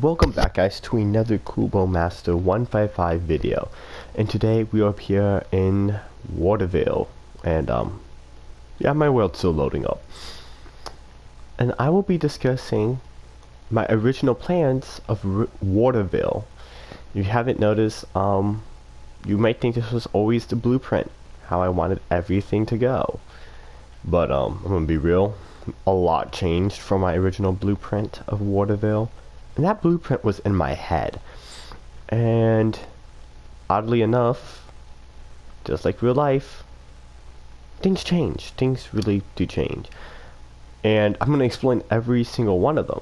Welcome back guys to another Kubo Master 155 video, and today we are up here in Waterville, and yeah, my world's still loading up, and I will be discussing my original plans of Waterville. If you haven't noticed, you might think this was always the blueprint, how I wanted everything to go, but I'm gonna be real, a lot changed from my original blueprint of Waterville. And that blueprint was in my head. And oddly enough, just like real life, things change. Things really do change. And I'm going to explain every single one of them.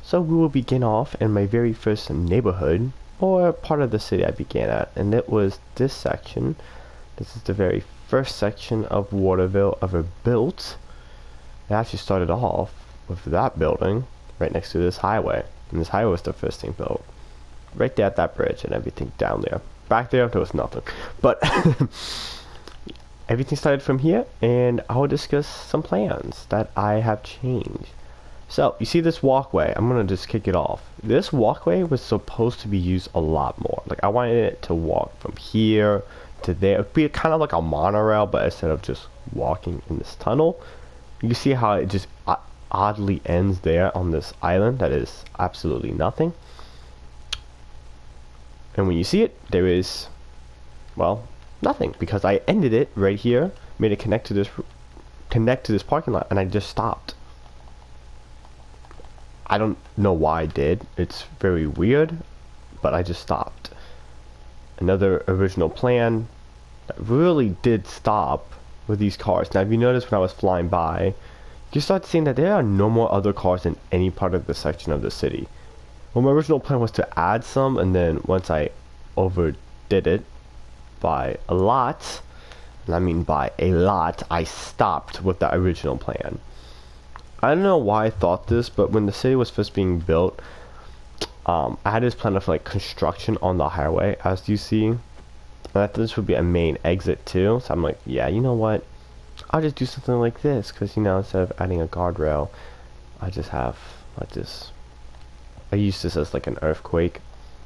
So we will begin off in my very first neighborhood, or part of the city I began at. And it was this section. This is the very first section of Waterville ever built. It actually started off with that building right next to this highway, and this highway was the first thing built right there at that bridge, and everything down there. Back there was nothing, but everything started from here, and I will discuss some plans that I have changed. So you see this walkway, I'm gonna just kick it off. This walkway was supposed to be used a lot more. Like, I wanted it to walk from here to there. It'd be kind of like a monorail, but instead of just walking in this tunnel, you see how it just oddly ends there on this island that is absolutely nothing. And when you see it, there is, well, nothing, because I ended it right here, made it connect to this parking lot, and I just stopped. I don't know why I did. It's very weird, but I just stopped. Another original plan that really did stop with these cars. Now, if you notice when I was flying by, you start seeing that there are no more other cars in any part of the section of the city. Well, my original plan was to add some, and then once I overdid it by a lot, and I mean by a lot, I stopped with the original plan. I don't know why I thought this, but when the city was first being built, I had this plan of like construction on the highway, as you see, and I thought this would be a main exit too. So I'm like, yeah, you know what? I'll just do something like this, because, you know, instead of adding a guardrail, I just have like this. I used this as like an earthquake,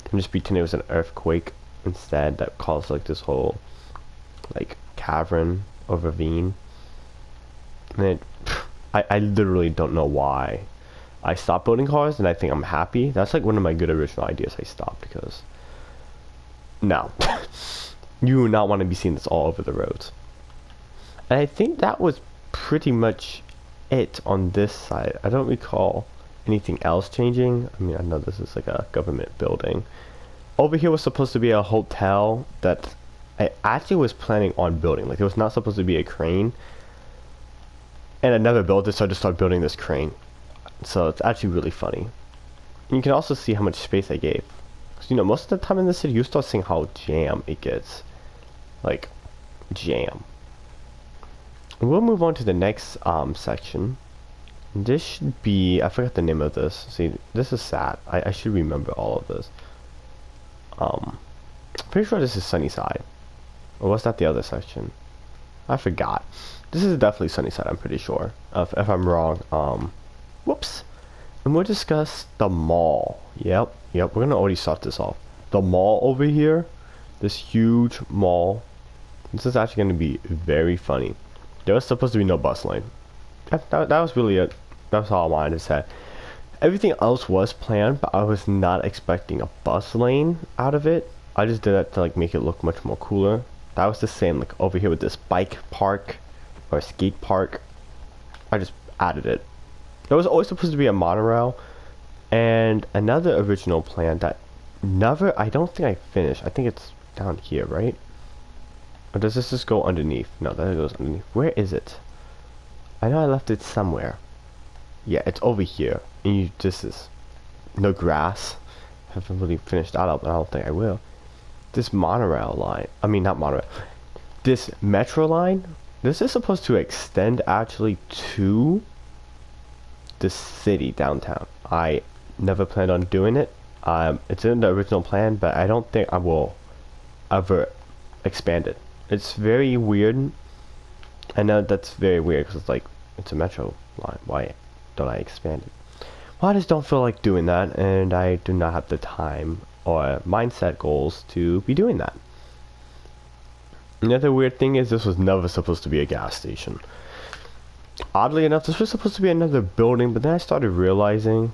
and just pretend it was an earthquake instead that caused like this whole like cavern or ravine. And I literally don't know why I stopped building cars, and I think I'm happy. That's like one of my good original ideas I stopped, because no, you do not want to be seeing this all over the roads. And I think that was pretty much it on this side. I don't recall anything else changing. I mean, I know this is like a government building. Over here was supposed to be a hotel that I actually was planning on building. Like, it was not supposed to be a crane. And I never built it, so I just started building this crane. So it's actually really funny. And you can also see how much space I gave. Because, you know, most of the time in the city, you start seeing how jam it gets. Like, jam. We'll move on to the next section. This should be, I forgot the name of this. See, this is sad. I should remember all of this. Pretty sure this is Sunnyside. Or was that the other section? I forgot. This is definitely Sunnyside, I'm pretty sure. If I'm wrong, whoops. And we'll discuss the mall. Yep, we're gonna already start this off. The mall over here, this huge mall. This is actually gonna be very funny. There was supposed to be no bus lane. That was really it. That's all I wanted to say. Everything else was planned, but I was not expecting a bus lane out of it. I just did that to like make it look much more cooler. That was the same like over here with this bike park or skate park. I just added it. There was always supposed to be a monorail, and another original plan that I don't think I finished. I think it's down here, right? Or does this just go underneath? No, that goes underneath. Where is it? I know I left it somewhere. Yeah, it's over here. And this is no grass. I haven't really finished that up, but I don't think I will. This monorail line. I mean, not monorail. This metro line. This is supposed to extend actually to the city downtown. I never planned on doing it. It's in the original plan, but I don't think I will ever expand it. It's very weird. I know that's very weird, because it's like, it's a metro line. Why don't I expand it? I just don't feel like doing that, and I do not have the time or mindset goals to be doing that. Another weird thing is this was never supposed to be a gas station. Oddly enough, this was supposed to be another building, but then I started realizing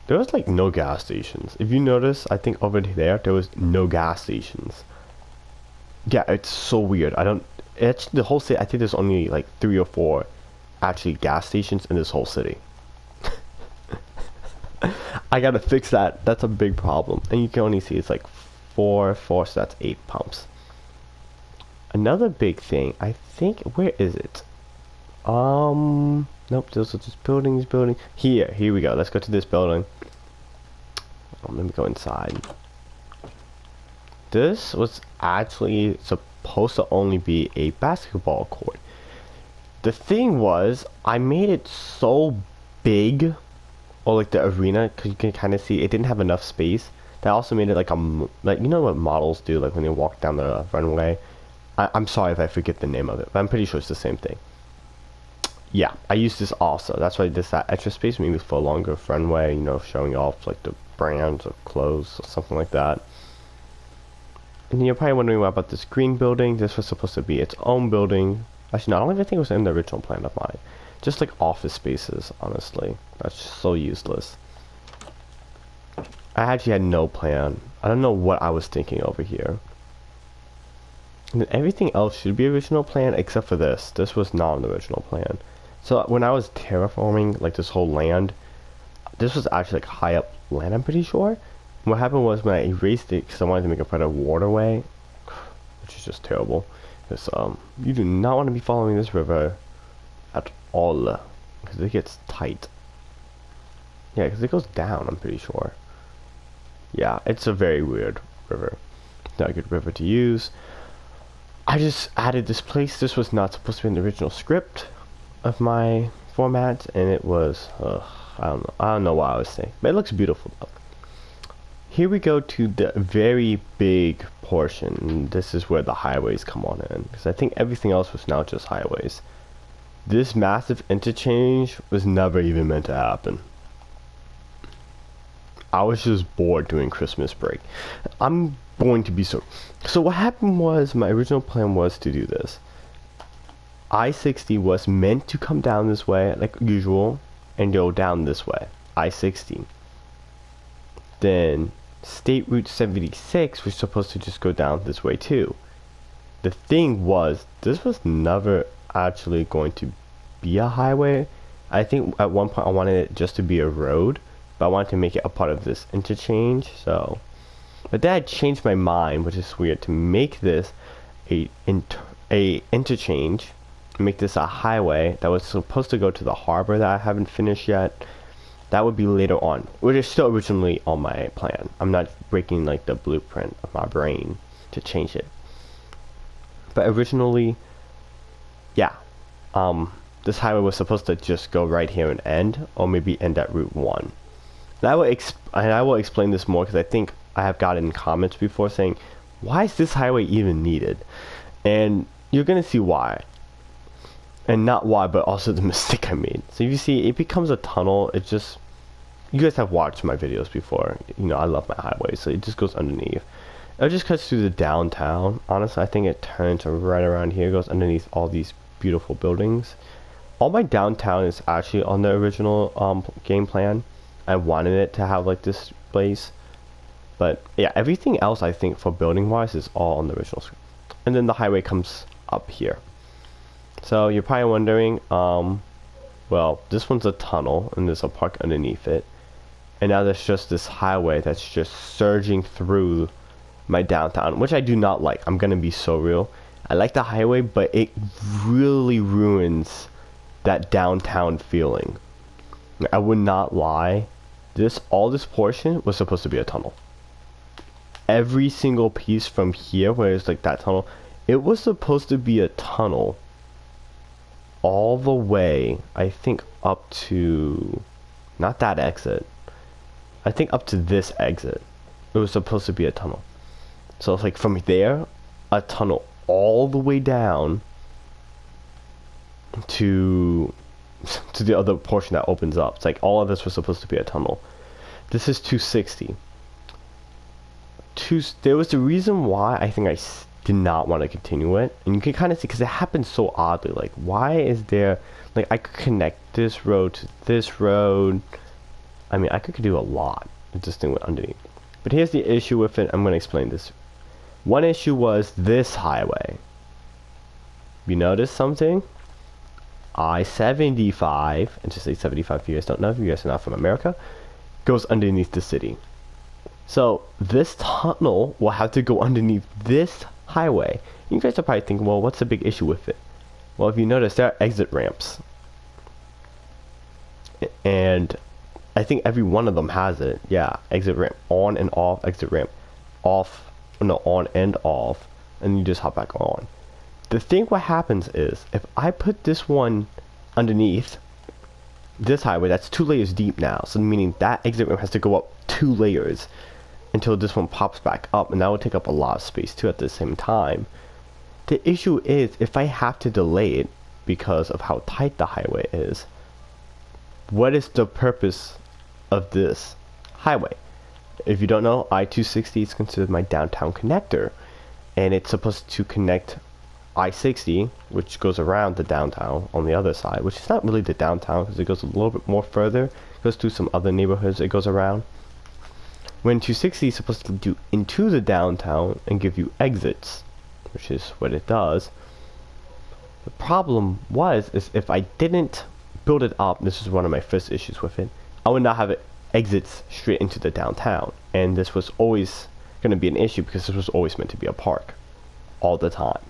there was like no gas stations. If you notice, I think over there was no gas stations. Yeah, it's so weird. It's the whole city. I think there's only like 3 or 4 actually gas stations in this whole city. I gotta fix that. That's a big problem. And you can only see it's like 4, so that's 8 pumps. Another big thing, I think, where is it? Nope, those are just buildings. Here we go. Let's go to this building. Let me go inside. This was actually supposed to only be a basketball court. The thing was, I made it so big, or like the arena, because you can kind of see it didn't have enough space. That also made it like you know what models do, like when they walk down the runway. I'm sorry if I forget the name of it, but I'm pretty sure it's the same thing. Yeah, I used this also. That's why there's that extra space, maybe for a longer runway, you know, showing off like the brands or clothes or something like that. And you're probably wondering about this green building. This was supposed to be its own building. Actually, no, I don't even think it was in the original plan of mine. Just like office spaces, honestly. That's just so useless. I actually had no plan. I don't know what I was thinking over here. And everything else should be original plan except for this. This was not an original plan. So when I was terraforming like this whole land, this was actually like high up land, I'm pretty sure. What happened was when I erased it because I wanted to make a better waterway, which is just terrible. Because you do not want to be following this river at all because it gets tight. Yeah, because it goes down, I'm pretty sure. Yeah, it's a very weird river. Not a good river to use. I just added this place. This was not supposed to be in the original script of my format, and it was, I don't know what I was saying, but it looks beautiful though. Here we go to the very big portion. This is where the highways come on in, because I think everything else was now just highways. This massive interchange was never even meant to happen. I was just bored during Christmas break. I'm going to be so what happened was, my original plan was to do this. I-60 was meant to come down this way like usual and go down this way, I-60. Then State Route 76 was supposed to just go down this way too. The thing was, this was never actually going to be a highway. I think at one point I wanted it just to be a road, but I wanted to make it a part of this interchange, so. But then I changed my mind, which is weird, to make this a interchange, make this a highway that was supposed to go to the harbor that I haven't finished yet. That would be later on, which is still originally on my plan. I'm not breaking like the blueprint of my brain to change it. But originally, yeah, this highway was supposed to just go right here and end, or maybe end at Route 1. And I will explain this more because I think I have gotten comments before saying, why is this highway even needed? And you're gonna see why. And not why, but also the mistake I made. So you see, it becomes a tunnel. It just, you guys have watched my videos before. You know, I love my highways, so it just goes underneath. It just cuts through the downtown. Honestly, I think it turns right around here, goes underneath all these beautiful buildings. All my downtown is actually on the original game plan. I wanted it to have like this place. But yeah, everything else I think for building wise is all on the original script. And then the highway comes up here. So you're probably wondering, well, this one's a tunnel and there's a park underneath it. And now there's just this highway that's just surging through my downtown, which I do not like. I'm gonna be so real. I like the highway, but it really ruins that downtown feeling. I would not lie. All this portion was supposed to be a tunnel. Every single piece from here, where it's like that tunnel, it was supposed to be a tunnel all the way, I think, up to, not that exit, I think up to this exit. It was supposed to be a tunnel. So it's like from there, a tunnel all the way down to to the other portion that opens up. It's like all of this was supposed to be a tunnel. This is 260. There was a reason why I think I did not want to continue it, and you can kind of see because it happened so oddly. Like, why is there, like, I could connect this road to this road. I mean, I could do a lot if this thing went underneath. But here's the issue with it. I'm going to explain this. One issue was this highway. You notice something? I-75, and just say 75 if you guys don't know, if you guys are not from America, goes underneath the city. So this tunnel will have to go underneath this highway. You guys are probably thinking, well, what's the big issue with it? Well, if you notice, there are exit ramps. And I think every one of them has it. Yeah, exit ramp on and off, exit ramp off, no, on and off, and you just hop back on. The thing what happens is, if I put this one underneath this highway, that's 2 layers deep now, so meaning that exit ramp has to go up 2 layers until this one pops back up, and that would take up a lot of space too at the same time. The issue is, if I have to delay it because of how tight the highway is, what is the purpose of this highway? If you don't know, I-260 is considered my downtown connector, and it's supposed to connect I-60, which goes around the downtown on the other side, which is not really the downtown because it goes a little bit more further, it goes through some other neighborhoods it goes around. When 260 is supposed to do into the downtown and give you exits, which is what it does. The problem is if I didn't build it up, this is one of my first issues with it, I would not have it exits straight into the downtown, and this was always going to be an issue because this was always meant to be a park all the time.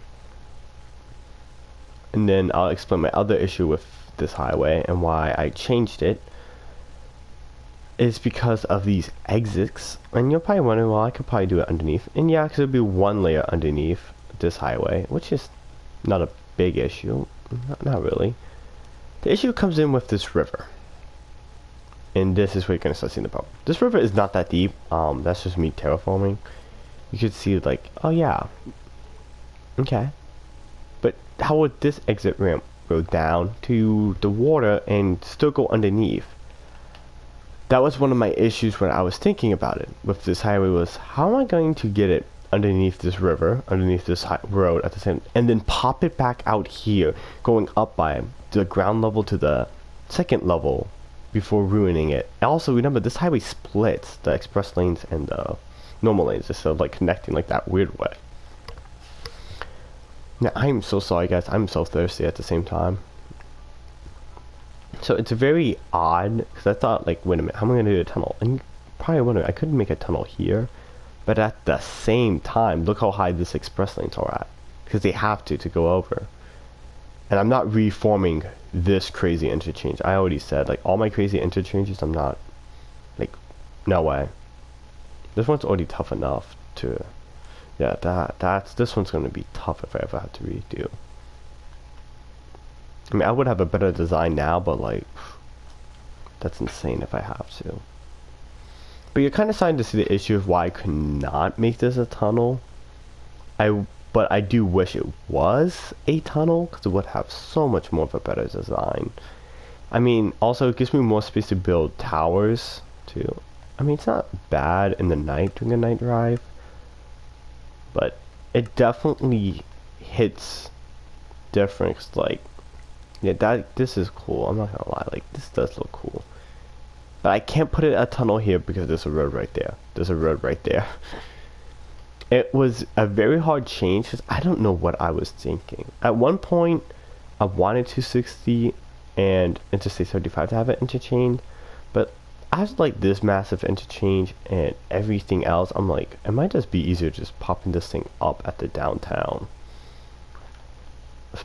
And then I'll explain my other issue with this highway and why I changed it. Is because of these exits, and you're probably wondering, well, I could probably do it underneath, and yeah, because it'll be 1 layer underneath this highway, which is not a big issue, not really. The issue comes in with this river, and this is where you're gonna start seeing the problem. This river is not that deep. That's just me terraforming. You could see, like, oh yeah, okay, but how would this exit ramp go down to the water and still go underneath? That was one of my issues when I was thinking about it with this highway, was how am I going to get it underneath this river, underneath this road at the same, and then pop it back out here, going up by the ground level to the second level before ruining it. Also, remember, this highway splits the express lanes and the normal lanes instead of like connecting like that weird way. Now, I'm so sorry guys, I'm so thirsty at the same time. So it's very odd, because I thought, like, wait a minute, how am I going to do a tunnel? And you're probably wondering, I could make a tunnel here, but at the same time, look how high this express lanes are at, because they have to go over. And I'm not reforming this crazy interchange. I already said, like, all my crazy interchanges, I'm not, like, no way. This one's already tough enough to, yeah, this one's going to be tough if I ever have to redo. I mean, I would have a better design now, but like, that's insane if I have to. But you're kind of starting to see the issue of why I could not make this a tunnel. But I do wish it was a tunnel, because it would have so much more of a better design. I mean, also it gives me more space to build towers too. I mean, it's not bad in the night doing a night drive, but it definitely hits different. 'Cause, like, yeah, this is cool. I'm not gonna lie, like, this does look cool. But I can't put it a tunnel here because there's a road right there. There's a road right there. It was a very hard change because I don't know what I was thinking. At one point, I wanted 260 and Interstate 75 to have an interchange, but as like this massive interchange and everything else, I'm like, it might just be easier just popping this thing up at the downtown.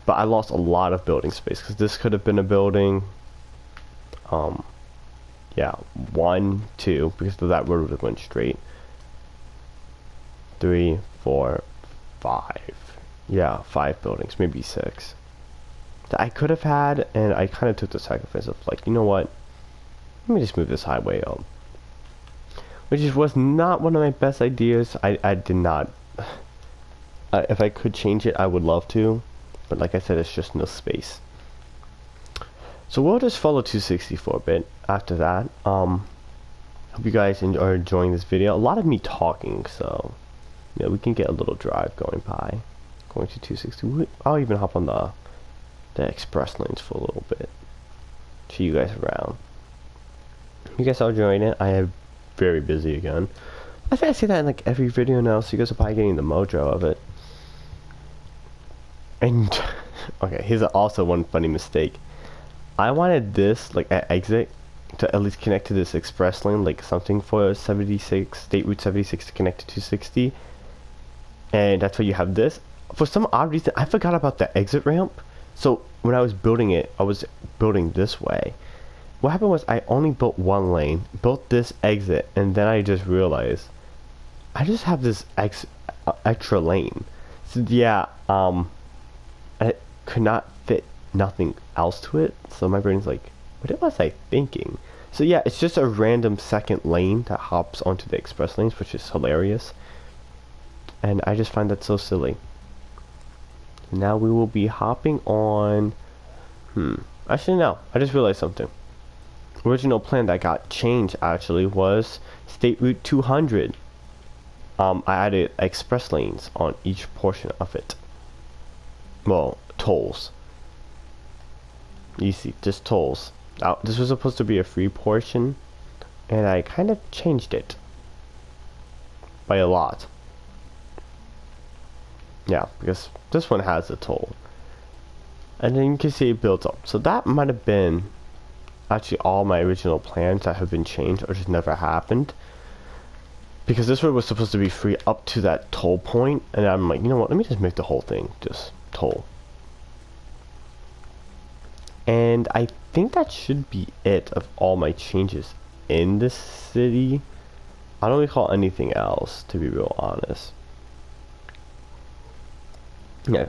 But I lost a lot of building space because this could have been a building. Yeah, 1, 2, because that road would have went straight. 3, 4, 5. Yeah, 5 buildings, maybe 6. That I could have had, and I kind of took the sacrifice of like, you know what? Let me just move this highway up. Which was not one of my best ideas. I did not. If I could change it, I would love to. But like I said, it's just no space. So we'll just follow 260 for a bit after that. Hope you guys are enjoying this video. A lot of me talking, so yeah, we can get a little drive going by. Going to 260. I'll even hop on the express lanes for a little bit. Show you guys around. You guys are enjoying it. I am very busy again. I think I say that in like every video now, so you guys are probably getting the mojo of it. And okay, here's also one funny mistake. I wanted this like at exit to at least connect to this express lane, like something for 76 State Route 76 to connect to 260, and that's why you have this. For some odd reason, I forgot about the exit ramp. So when I was building it, I was building this way. What happened was I only built one lane, built this exit, and then I just realized I just have this extra lane. So yeah, I could not fit nothing else to it. So my brain's like, what was I thinking? So yeah, it's just a random second lane that hops onto the express lanes, which is hilarious. And I just find that so silly. Now we will be hopping on... Actually, no. I just realized something. Original plan that got changed, actually, was State Route 200. I added express lanes on each portion of it. Well, tolls. Easy, just tolls. Now, this was supposed to be a free portion, and I kind of changed it. By a lot. Yeah, because this one has a toll. And then you can see it builds up. So that might have been actually all my original plans that have been changed or just never happened. Because this one was supposed to be free up to that toll point, and I'm like, you know what, let me just make the whole thing just toll. And I think that should be it of all my changes in this city. I don't recall anything else, to be real honest. Yeah,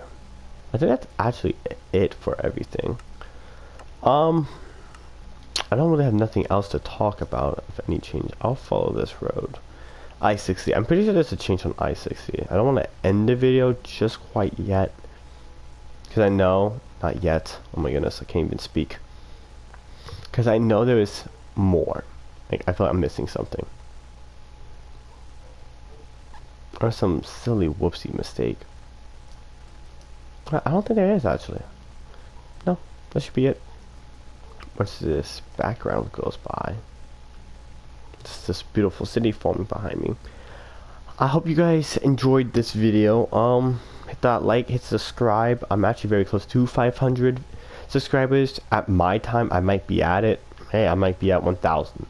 I think that's actually it for everything. I don't really have nothing else to talk about of any change. I'll follow this road. I-60. I'm pretty sure there's a change on I-60. I don't want to end the video just quite yet. Because I know... Not yet. Oh my goodness, I can't even speak. Because I know there is more. Like, I feel like I'm missing something. Or some silly whoopsie mistake. I don't think there is, actually. No, that should be it. What's this background goes by? It's this beautiful city forming behind me. I hope you guys enjoyed this video. Hit that like, hit subscribe. I'm actually very close to 500 subscribers. At my time, I might be at it. Hey, I might be at 1,000.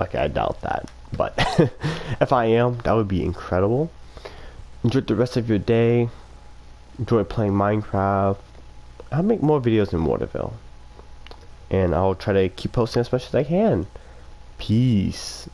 Okay, I doubt that. But if I am, that would be incredible. Enjoy the rest of your day. Enjoy playing Minecraft. I'll make more videos in Waterville. And I'll try to keep posting as much as I can. Peace.